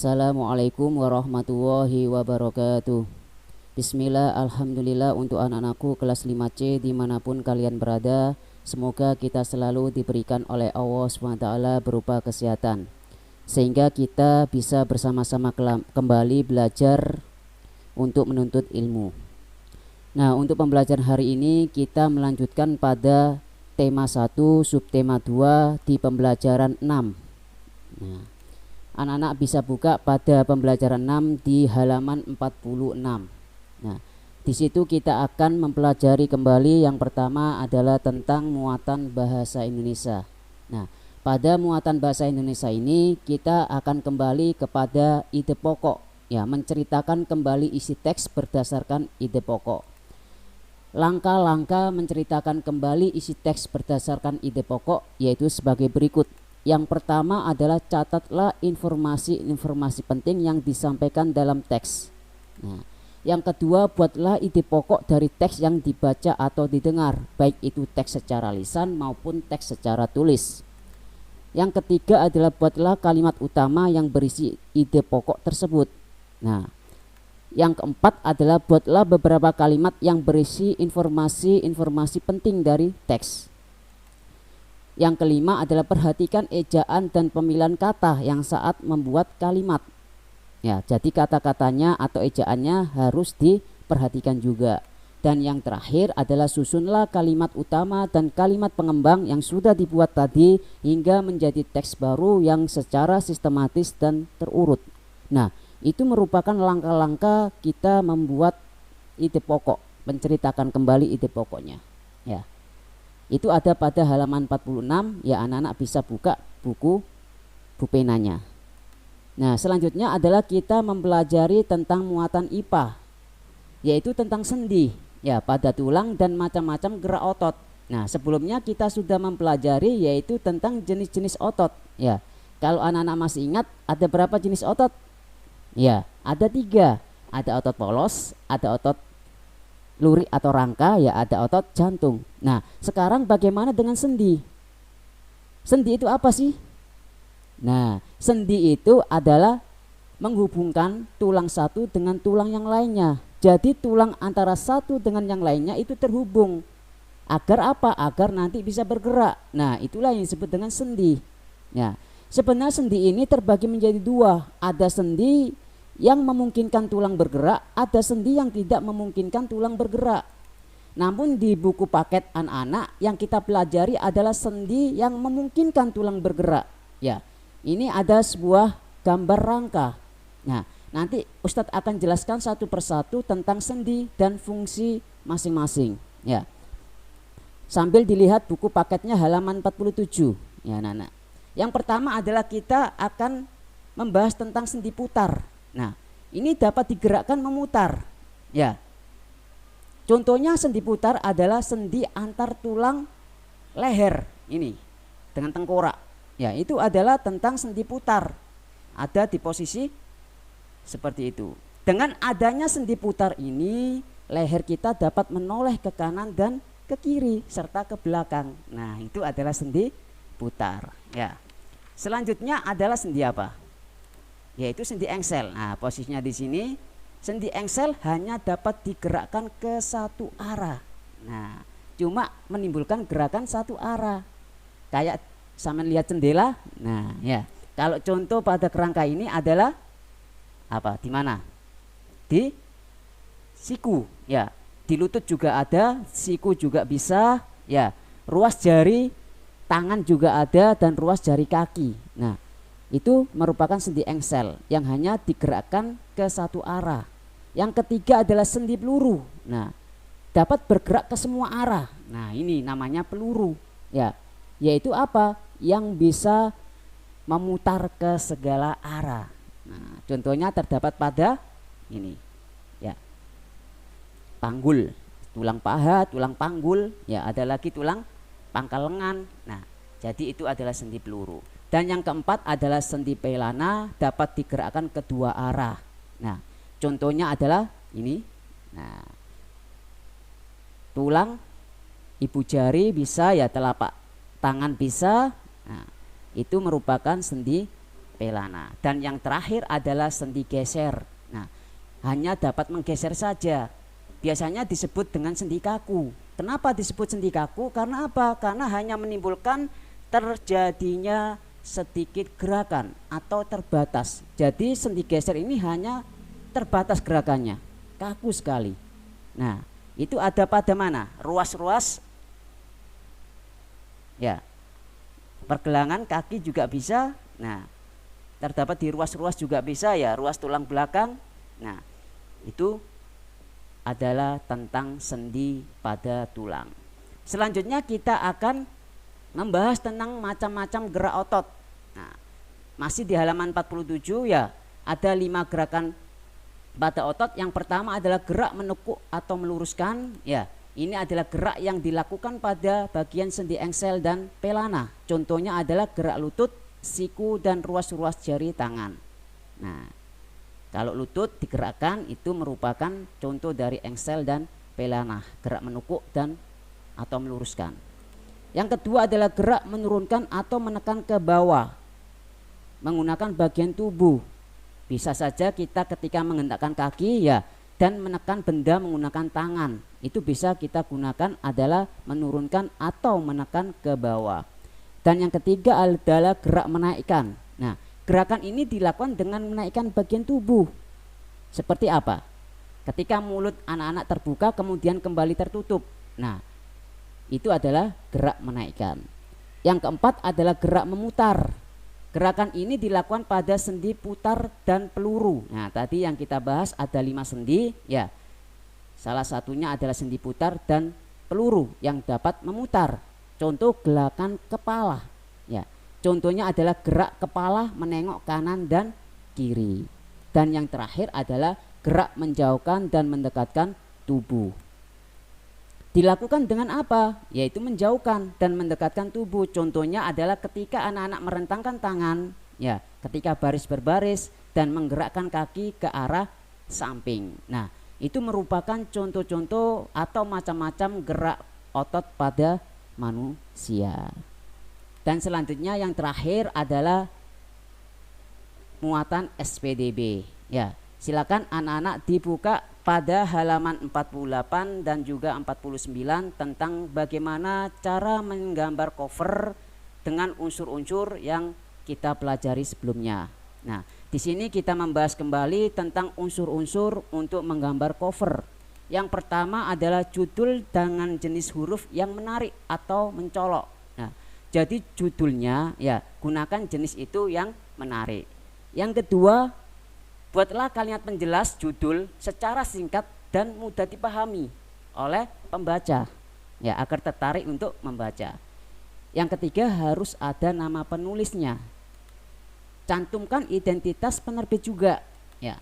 Assalamualaikum warahmatullahi wabarakatuh. Bismillah, alhamdulillah untuk anak-anakku kelas 5C dimanapun kalian berada. Semoga kita selalu diberikan oleh Allah SWT berupa kesehatan, sehingga kita bisa bersama-sama kembali belajar untuk menuntut ilmu. Nah, untuk pembelajaran hari ini kita melanjutkan pada tema 1, subtema 2 di pembelajaran 6. Nah, anak-anak bisa buka pada pembelajaran 6 di halaman 46. Nah, di situ kita akan mempelajari kembali yang pertama adalah tentang muatan bahasa Indonesia. Nah, pada muatan bahasa Indonesia ini kita akan kembali kepada ide pokok, ya, menceritakan kembali isi teks berdasarkan ide pokok. Langkah-langkah menceritakan kembali isi teks berdasarkan ide pokok yaitu sebagai berikut. Yang pertama adalah catatlah informasi-informasi penting yang disampaikan dalam teks. Nah, yang kedua, buatlah ide pokok dari teks yang dibaca atau didengar, baik itu teks secara lisan maupun teks secara tulis. Yang ketiga adalah buatlah kalimat utama yang berisi ide pokok tersebut. Nah, yang keempat adalah buatlah beberapa kalimat yang berisi informasi-informasi penting dari teks. Yang kelima adalah perhatikan ejaan dan pemilihan kata yang saat membuat kalimat. Ya, jadi kata-katanya atau ejaannya harus diperhatikan juga. Dan yang terakhir adalah susunlah kalimat utama dan kalimat pengembang yang sudah dibuat tadi hingga menjadi teks baru yang secara sistematis dan terurut. Nah, itu merupakan langkah-langkah kita membuat ide pokok, menceritakan kembali ide pokoknya. Ya. Itu ada pada halaman 46, ya, anak-anak bisa buka buku penanya. Nah, selanjutnya adalah kita mempelajari tentang muatan IPA, yaitu tentang sendi, ya, pada tulang dan macam-macam gerak otot. Nah, sebelumnya kita sudah mempelajari yaitu tentang jenis-jenis otot, ya. Kalau anak-anak masih ingat, ada berapa jenis otot? Ya, ada 3. Ada otot polos, ada otot lurik atau rangka, ya, ada otot jantung. Nah, sekarang bagaimana dengan sendi? Sendi itu apa sih? Nah, sendi itu adalah menghubungkan tulang satu dengan tulang yang lainnya. Jadi tulang antara satu dengan yang lainnya itu terhubung. Agar apa? Agar nanti bisa bergerak. Nah, itulah yang disebut dengan sendi. Ya, sebenarnya sendi ini terbagi menjadi 2. Ada sendi yang memungkinkan tulang bergerak, ada sendi yang tidak memungkinkan tulang bergerak. Namun di buku paket anak-anak yang kita pelajari adalah sendi yang memungkinkan tulang bergerak. Ya, ini ada sebuah gambar rangka. Nah, nanti Ustadz akan jelaskan satu persatu tentang sendi dan fungsi masing-masing. Ya, sambil dilihat buku paketnya halaman 47. Ya, anak-anak. Yang pertama adalah kita akan membahas tentang sendi putar. Nah, ini dapat digerakkan memutar. Ya. Contohnya sendi putar adalah sendi antar tulang leher ini dengan tengkorak. Ya, itu adalah tentang sendi putar. Ada di posisi seperti itu. Dengan adanya sendi putar ini, leher kita dapat menoleh ke kanan dan ke kiri serta ke belakang. Nah, itu adalah sendi putar. Ya. Selanjutnya adalah sendi apa? Yaitu sendi engsel. Nah, posisinya di sini sendi engsel hanya dapat digerakkan ke satu arah. Nah, cuma menimbulkan gerakan satu arah. Kayak sama lihat jendela. Nah, ya. Kalau contoh pada kerangka ini adalah apa? Di mana? Di siku, ya. Di lutut juga ada, siku juga bisa, ya. Ruas jari tangan juga ada dan ruas jari kaki. Nah, itu merupakan sendi engsel yang hanya digerakkan ke satu arah. Yang ketiga adalah sendi peluru. Nah, dapat bergerak ke semua arah. Nah, ini namanya peluru. Ya, yaitu apa? Yang bisa memutar ke segala arah. Nah, contohnya terdapat pada ini. Ya. Panggul, tulang paha, tulang panggul, ya, ada lagi tulang pangkal lengan. Nah, jadi itu adalah sendi peluru. Dan yang keempat adalah sendi pelana, dapat digerakkan kedua arah. Nah, contohnya adalah ini. Nah, tulang ibu jari bisa, ya, telapak tangan bisa. Nah, itu merupakan sendi pelana. Dan yang terakhir adalah sendi geser. Nah, hanya dapat menggeser saja. Biasanya disebut dengan sendi kaku. Kenapa disebut sendi kaku? Karena apa? Karena hanya menimbulkan terjadinya sedikit gerakan atau terbatas. Jadi sendi geser ini hanya terbatas gerakannya, kaku sekali. Nah, itu ada pada mana? Ruas-ruas ya, pergelangan kaki juga bisa. Nah, terdapat di ruas-ruas juga bisa ya, ruas tulang belakang. Nah, itu adalah tentang sendi pada tulang. Selanjutnya kita akan membahas tentang macam-macam gerak otot. Nah, masih di halaman 47 ya, ada 5 gerakan pada otot. Yang pertama adalah gerak menekuk atau meluruskan ya. Ini adalah gerak yang dilakukan pada bagian sendi engsel dan pelana. Contohnya adalah gerak lutut, siku, dan ruas-ruas jari tangan. Nah, kalau lutut digerakkan itu merupakan contoh dari engsel dan pelana, gerak menekuk dan atau meluruskan. Yang kedua adalah gerak menurunkan atau menekan ke bawah menggunakan bagian tubuh. Bisa saja kita ketika menghentakkan kaki ya, dan menekan benda menggunakan tangan. Itu bisa kita gunakan adalah menurunkan atau menekan ke bawah. Dan yang ketiga adalah gerak menaikkan. Nah, gerakan ini dilakukan dengan menaikkan bagian tubuh. Seperti apa? Ketika mulut anak-anak terbuka kemudian kembali tertutup. Nah, itu adalah gerak menaikkan. Yang keempat adalah gerak memutar. Gerakan ini dilakukan pada sendi putar dan peluru. Nah, tadi yang kita bahas ada 5 sendi ya. Salah satunya adalah sendi putar dan peluru yang dapat memutar. Contoh gerakan kepala ya. Contohnya adalah gerak kepala menengok kanan dan kiri. Dan yang terakhir adalah gerak menjauhkan dan mendekatkan tubuh. Dilakukan dengan apa? Yaitu menjauhkan dan mendekatkan tubuh. Contohnya adalah ketika anak-anak merentangkan tangan, ya, ketika baris berbaris dan menggerakkan kaki ke arah samping. Nah, itu merupakan contoh-contoh atau macam-macam gerak otot pada manusia. Dan selanjutnya yang terakhir adalah muatan SPDB. Ya, silakan anak-anak dibuka pada halaman 48 dan juga 49 tentang bagaimana cara menggambar cover dengan unsur-unsur yang kita pelajari sebelumnya. Nah, di sini kita membahas kembali tentang unsur-unsur untuk menggambar cover. Yang pertama adalah judul dengan jenis huruf yang menarik atau mencolok. Nah, jadi judulnya ya gunakan jenis itu yang menarik. Yang kedua, buatlah kalimat penjelas judul secara singkat dan mudah dipahami oleh pembaca ya, agar tertarik untuk membaca. Yang ketiga, harus ada nama penulisnya. Cantumkan identitas penerbit juga ya.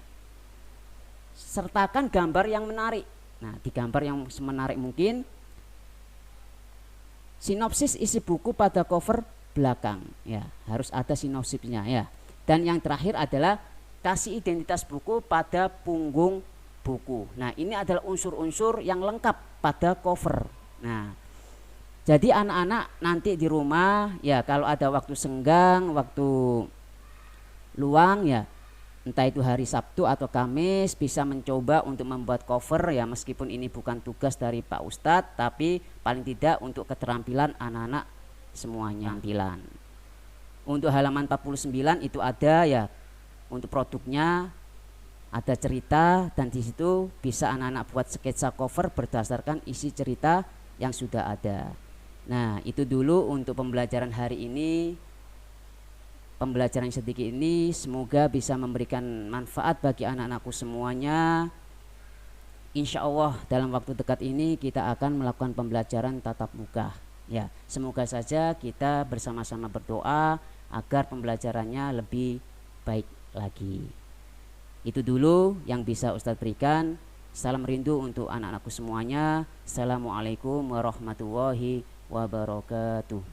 Sertakan gambar yang menarik. Nah, di gambar yang menarik mungkin. Sinopsis isi buku pada cover belakang ya, harus ada sinopsisnya ya. Dan yang terakhir adalah kasih identitas buku pada punggung buku. Nah, ini adalah unsur-unsur yang lengkap pada cover. Nah, jadi anak-anak nanti di rumah ya, kalau ada waktu senggang, waktu luang ya, entah itu hari Sabtu atau Kamis, bisa mencoba untuk membuat cover ya, meskipun ini bukan tugas dari Pak Ustadz, tapi paling tidak untuk keterampilan anak-anak semuanya. Untuk halaman 49 itu ada ya, untuk produknya ada cerita, dan di situ bisa anak-anak buat sketsa cover berdasarkan isi cerita yang sudah ada. Nah, itu dulu untuk pembelajaran hari ini. Pembelajaran sedikit ini semoga bisa memberikan manfaat bagi anak-anakku semuanya. Insya Allah dalam waktu dekat ini kita akan melakukan pembelajaran tatap muka. Ya, semoga saja kita bersama-sama berdoa agar pembelajarannya lebih baik lagi. Itu dulu yang bisa Ustadz berikan. Salam rindu untuk anak-anakku semuanya. Assalamualaikum warahmatullahi wabarakatuh.